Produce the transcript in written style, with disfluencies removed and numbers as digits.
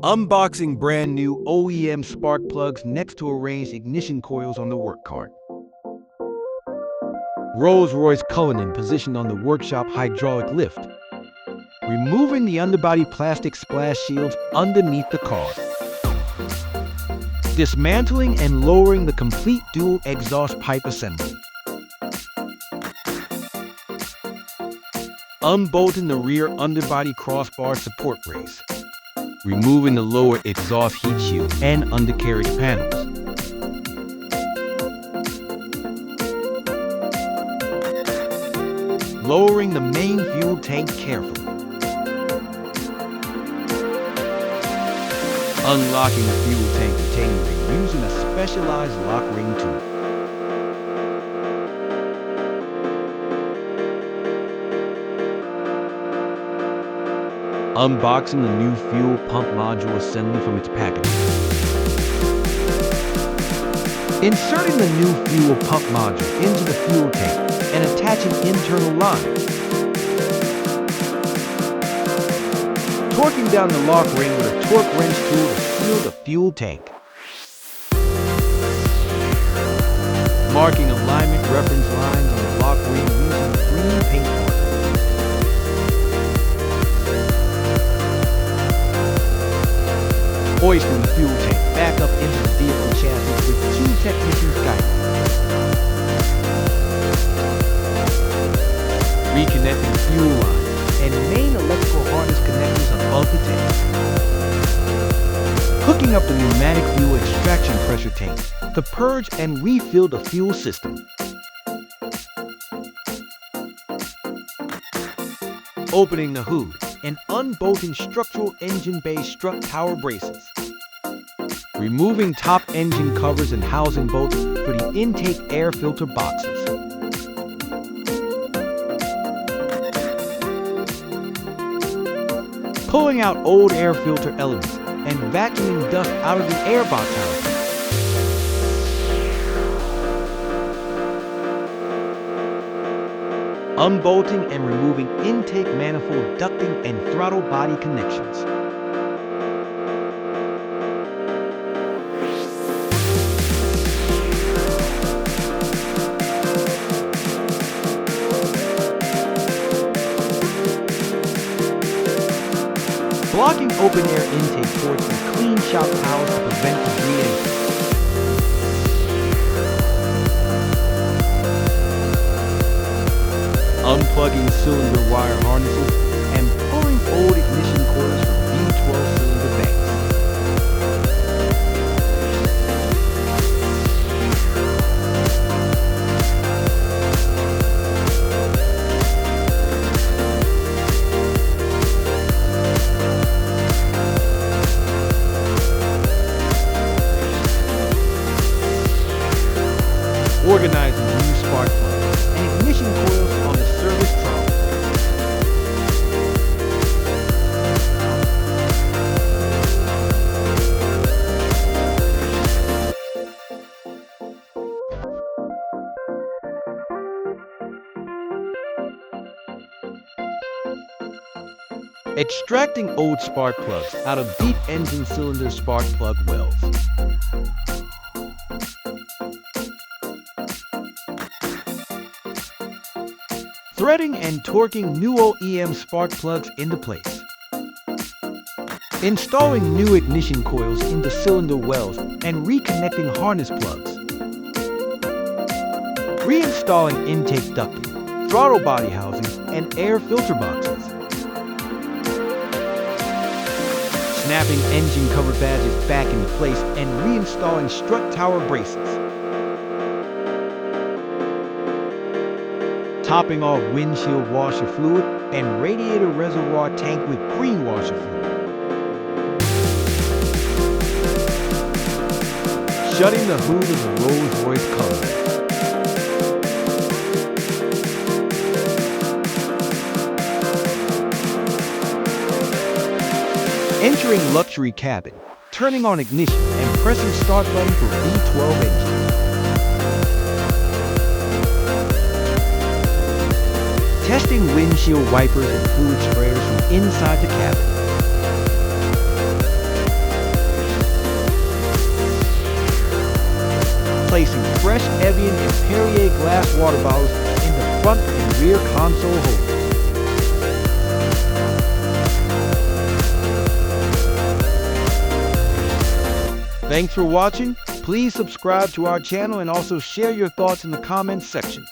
Unboxing brand new OEM spark plugs next to arranged ignition coils on the work cart. Rolls-Royce Cullinan positioned on the workshop hydraulic lift. Removing the underbody plastic splash shields underneath the car. Dismantling and lowering the complete dual exhaust pipe assembly. Unbolting the rear underbody crossbar support brace. Removing the lower exhaust heat shield and undercarriage panels. Lowering the main fuel tank carefully. Unlocking the fuel tank retaining ring using a specialized lock ring tool. Unboxing the new fuel pump module assembly from its packaging. Inserting the new fuel pump module into the fuel tank and attaching internal lines. Torquing down the lock ring with a torque wrench tool to seal the fuel tank. Marking alignment reference lines on the lock ring using green paint marker. Hoisting the fuel tank back up into the vehicle chassis with two technicians guiding. Reconnecting fuel lines and main electrical harness connectors above the tank. Hooking up the pneumatic fuel extraction pressure tank to purge and refill the fuel system. Opening the hood and unbolting structural engine bay strut tower braces. Removing top engine covers and housing bolts for the intake air filter boxes. Pulling out old air filter elements and vacuuming dust out of the air box housing. Unbolting and removing intake manifold ducting and throttle body connections. Blocking open air intake ports with clean shop towels to prevent debris entry. Unplugging cylinder wire harnesses and pulling old ignition coils from V12 cylinder banks. Organizing new spark plugs and ignition coils on the service trolley. Extracting old spark plugs out of deep engine cylinder spark plug wells. Threading and torquing new OEM spark plugs into place. Installing new ignition coils into cylinder wells and reconnecting harness plugs. Reinstalling intake ducting, throttle body housings, and air filter boxes. Snapping engine cover badges back into place and reinstalling strut tower braces. Topping off windshield washer fluid and radiator reservoir tank with green washer fluid. Shutting the hood of the Rolls-Royce Cullinan. Entering luxury cabin, turning on ignition and pressing start button for V12 engine. Testing windshield wipers and fluid sprayers from inside the cabin. Perrier glass water bottles in the front and rear console holders. Thanks for watching. Please subscribe to our channel and also share your thoughts in the comments section.